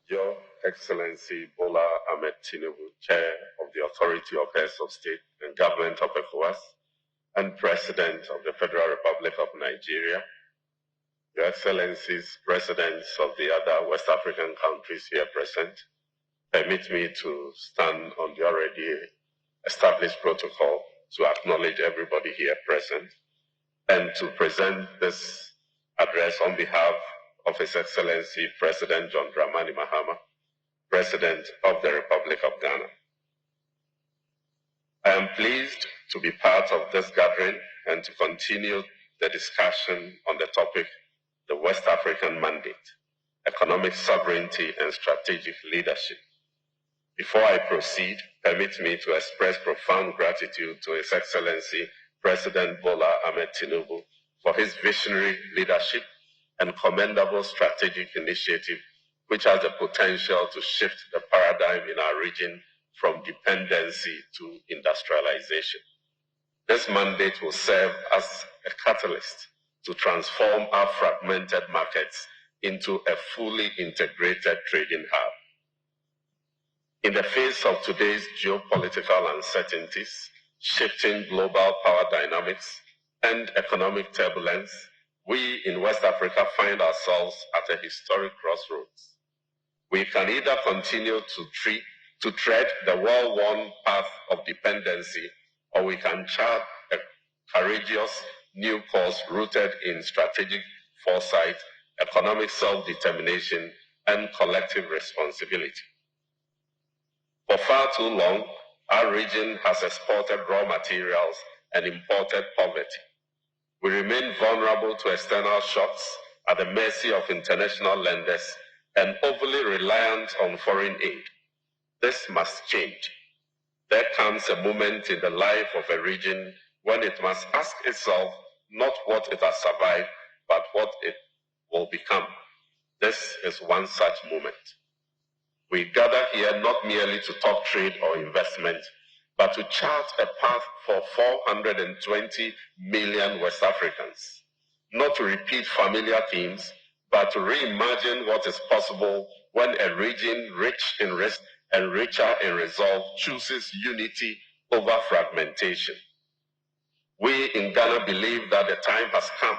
Your Excellency Bola Ahmed Tinubu, Chair of the Authority of Heads of State and Government of ECOWAS and President of the Federal Republic of Nigeria, Your Excellencies, Presidents of the other West African countries here present, permit me to stand on the already established protocol to acknowledge everybody here present and to present this address on behalf of His Excellency President John Dramani Mahama, President of the Republic of Ghana. I am pleased to be part of this gathering and to continue the discussion on the topic, the West African Mandate, Economic Sovereignty and Strategic Leadership. Before I proceed, permit me to express profound gratitude to His Excellency President Bola Ahmed Tinubu for his visionary leadership and commendable strategic initiative, which has the potential to shift the paradigm in our region from dependency to industrialization. This mandate will serve as a catalyst to transform our fragmented markets into a fully integrated trading hub. In the face of today's geopolitical uncertainties, shifting global power dynamics, and economic turbulence, we in West Africa find ourselves at a historic crossroads. We can either continue to tread the well-worn path of dependency, or we can chart a courageous new course rooted in strategic foresight, economic self-determination, and collective responsibility. For far too long, our region has exported raw materials and imported poverty. We remain vulnerable to external shocks, at the mercy of international lenders, and overly reliant on foreign aid. This must change. There comes a moment in the life of a region when it must ask itself not what it has survived, but what it will become. This is one such moment. We gather here not merely to talk trade or investment, but to chart a path for 420 million West Africans. Not to repeat familiar themes, but to reimagine what is possible when a region rich in risk and richer in resolve chooses unity over fragmentation. We in Ghana believe that the time has come,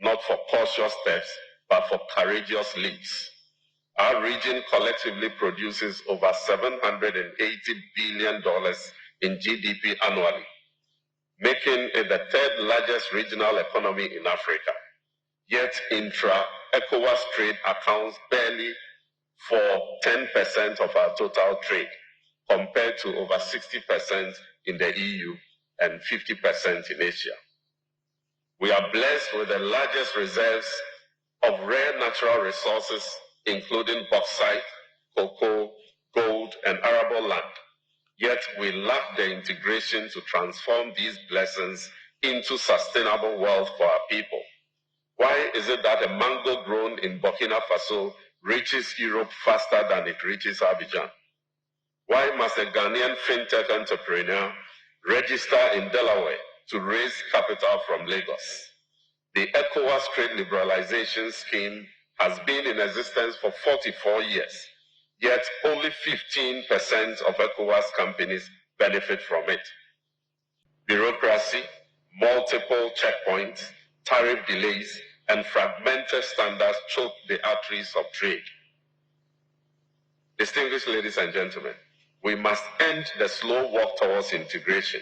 not for cautious steps, but for courageous leaps. Our region collectively produces over $780 billion in GDP annually, making it the third largest regional economy in Africa. Yet intra-ECOWAS trade accounts barely for 10% of our total trade, compared to over 60% in the EU and 50% in Asia. We are blessed with the largest reserves of rare natural resources, including bauxite, cocoa, gold, and arable land. Yet we lack the integration to transform these blessings into sustainable wealth for our people. Why is it that a mango grown in Burkina Faso reaches Europe faster than it reaches Abidjan? Why must a Ghanaian fintech entrepreneur register in Delaware to raise capital from Lagos? The ECOWAS trade liberalization scheme has been in existence for 44 years, yet only 15% of ECOWAS companies benefit from it. Bureaucracy, multiple checkpoints, tariff delays, and fragmented standards choke the arteries of trade. Distinguished ladies and gentlemen, we must end the slow walk towards integration.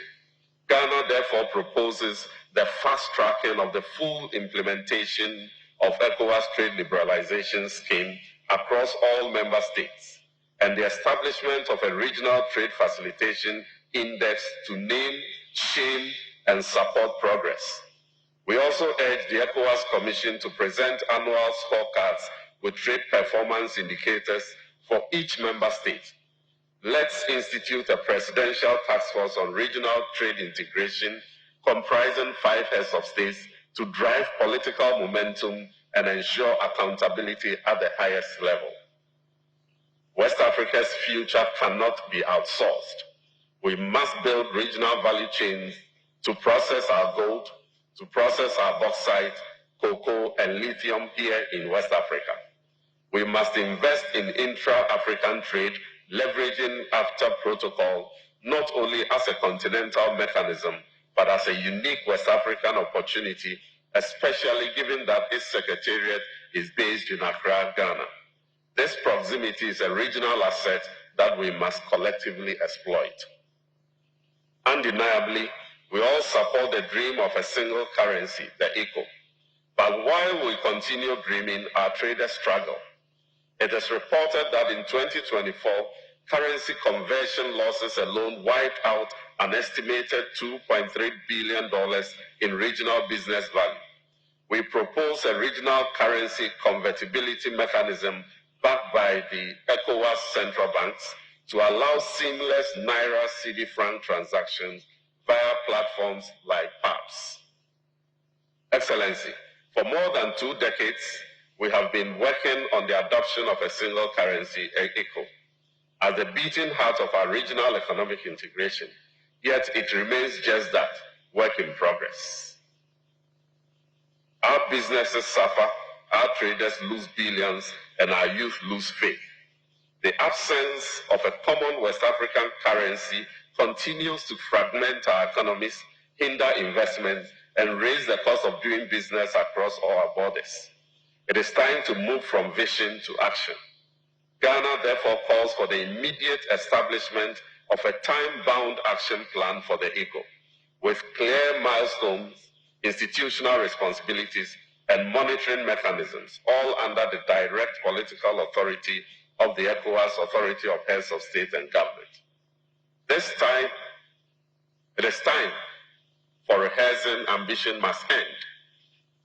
Ghana therefore proposes the fast-tracking of the full implementation of ECOWAS trade liberalization scheme across all member states, and the establishment of a regional trade facilitation index to name, shame, and support progress. We also urge the ECOWAS Commission to present annual scorecards with trade performance indicators for each member state. Let's institute a presidential task force on regional trade integration comprising 5 heads of states to drive political momentum and ensure accountability at the highest level. West Africa's future cannot be outsourced. We must build regional value chains to process our gold, to process our bauxite, cocoa, and lithium here in West Africa. We must invest in intra-African trade, leveraging AFTA protocol not only as a continental mechanism, but as a unique West African opportunity, especially given that its secretariat is based in Accra, Ghana. This proximity is a regional asset that we must collectively exploit. Undeniably, we all support the dream of a single currency, the ECO. But while we continue dreaming, our traders struggle. It is reported that in 2024, currency conversion losses alone wiped out an estimated $2.3 billion in regional business value. We propose a regional currency convertibility mechanism backed by the ECOWAS central banks to allow seamless Naira cedi franc transactions via platforms like PAPS. Excellency, for more than 2 decades, we have been working on the adoption of a single currency, ECO, as the beating heart of our regional economic integration, yet it remains just that, work in progress. Our businesses suffer, our traders lose billions, and our youth lose faith. The absence of a common West African currency continues to fragment our economies, hinder investment, and raise the cost of doing business across all our borders. It is time to move from vision to action. Ghana therefore calls for the immediate establishment of a time-bound action plan for the ECO, with clear milestones, institutional responsibilities, and monitoring mechanisms, all under the direct political authority of the ECOWAS Authority of Heads of State and Government. It is time for rehearsing ambition must end.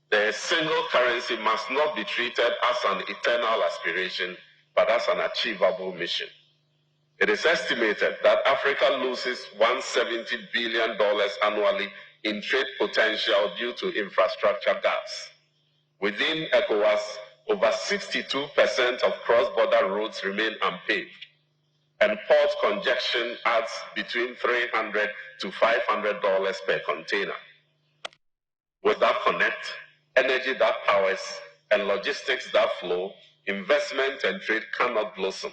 The single currency must not be treated as an eternal aspiration, but as an achievable mission. It is estimated that Africa loses $170 billion annually in trade potential due to infrastructure gaps. Within ECOWAS, over 62% of cross-border roads remain unpaved, and port congestion adds between $300 to $500 per container. Without connect, energy that powers, and logistics that flow, investment and trade cannot blossom.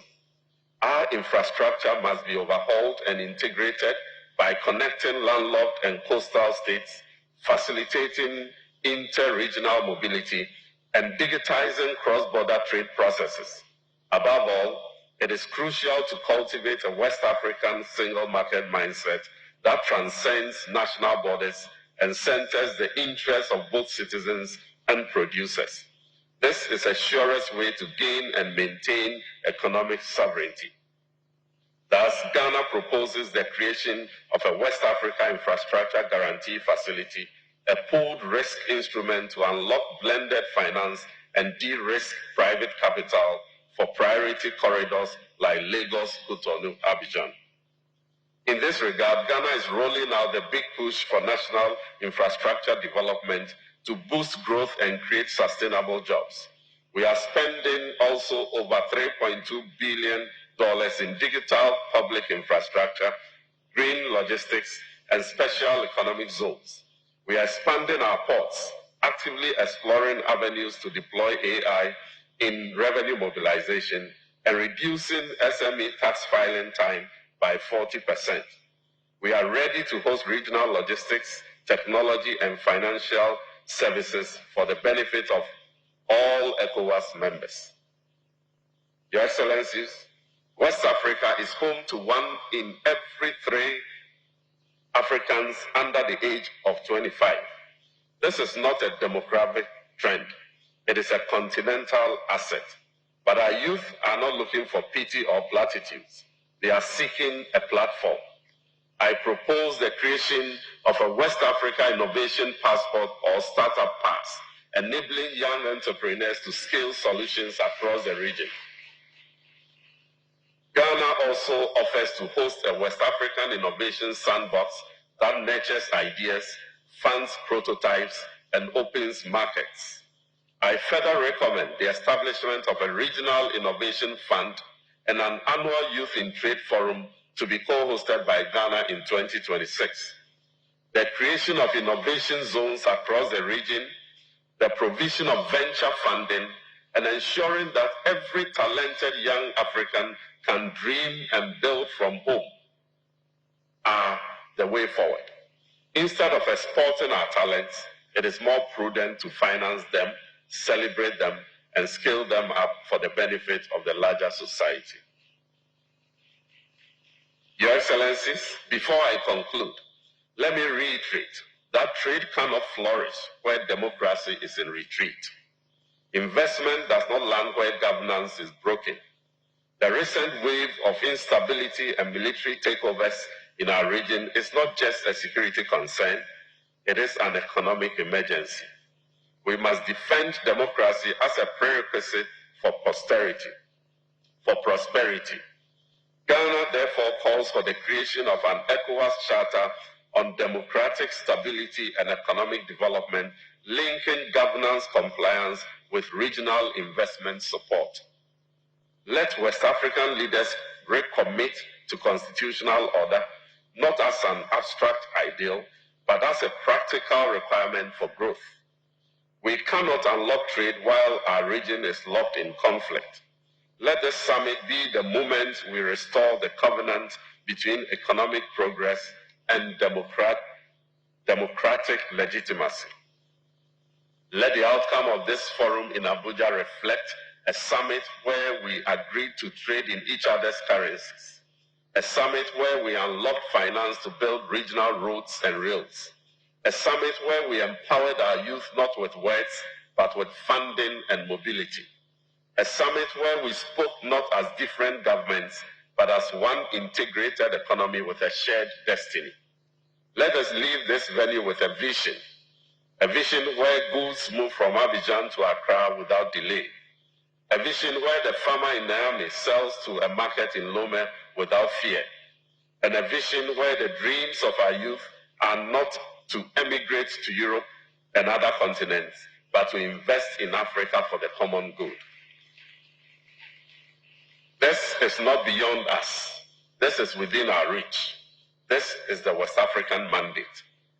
Our infrastructure must be overhauled and integrated by connecting landlocked and coastal states, facilitating inter-regional mobility, and digitizing cross-border trade processes. Above all, it is crucial to cultivate a West African single market mindset that transcends national borders and centers the interests of both citizens and producers. This is the surest way to gain and maintain economic sovereignty. Thus, Ghana proposes the creation of a West Africa Infrastructure Guarantee Facility, a pooled risk instrument to unlock blended finance and de-risk private capital for priority corridors like Lagos, Cotonou, Abidjan. In this regard, Ghana is rolling out the big push for national infrastructure development to boost growth and create sustainable jobs. We are spending also over $3.2 billion in digital public infrastructure, green logistics, and special economic zones. We are expanding our ports, actively exploring avenues to deploy AI in revenue mobilization, and reducing SME tax filing time by 40%. We are ready to host regional logistics, technology, and financial services for the benefit of all ECOWAS members. Your Excellencies, West Africa is home to 1 in every 3 Africans under the age of 25. This is not a demographic trend. It is a continental asset. But our youth are not looking for pity or platitudes. They are seeking a platform. I propose the creation of a West Africa Innovation Passport or Startup Pass, enabling young entrepreneurs to scale solutions across the region. Ghana also offers to host a West African Innovation Sandbox that nurtures ideas, funds prototypes, and opens markets. I further recommend the establishment of a regional innovation fund and an annual Youth in Trade Forum to be co-hosted by Ghana in 2026. The creation of innovation zones across the region, the provision of venture funding, and ensuring that every talented young African can dream and build from home are the way forward. Instead of exporting our talents, it is more prudent to finance them, celebrate them, and scale them up for the benefit of the larger society. Your Excellencies, before I conclude, let me reiterate that trade cannot flourish where democracy is in retreat. Investment does not land where governance is broken. The recent wave of instability and military takeovers in our region is not just a security concern, it is an economic emergency. We must defend democracy as a prerequisite for prosperity. Ghana therefore calls for the creation of an ECOWAS Charter on democratic stability and economic development, linking governance compliance with regional investment support. Let West African leaders recommit to constitutional order, not as an abstract ideal, but as a practical requirement for growth. We cannot unlock trade while our region is locked in conflict. Let this summit be the moment we restore the covenant between economic progress and democratic legitimacy. Let the outcome of this forum in Abuja reflect a summit where we agreed to trade in each other's currencies, a summit where we unlocked finance to build regional roads and rails, a summit where we empowered our youth not with words, but with funding and mobility, a summit where we spoke not as different governments, but as one integrated economy with a shared destiny. Let us leave this venue with a vision where goods move from Abidjan to Accra without delay, a vision where the farmer in Niamey sells to a market in Lome without fear, and a vision where the dreams of our youth are not to emigrate to Europe and other continents, but to invest in Africa for the common good. This is not beyond us. This is within our reach. This is the West African mandate,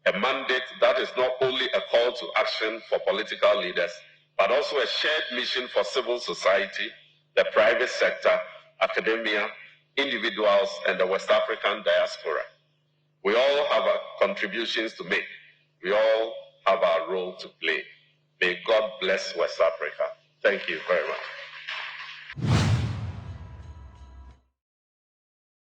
a mandate that is not only a call to action for political leaders, but also a shared mission for civil society, the private sector, academia, individuals, and the West African diaspora. We all have our contributions to make. We all have our role to play. May God bless West Africa. Thank you very much.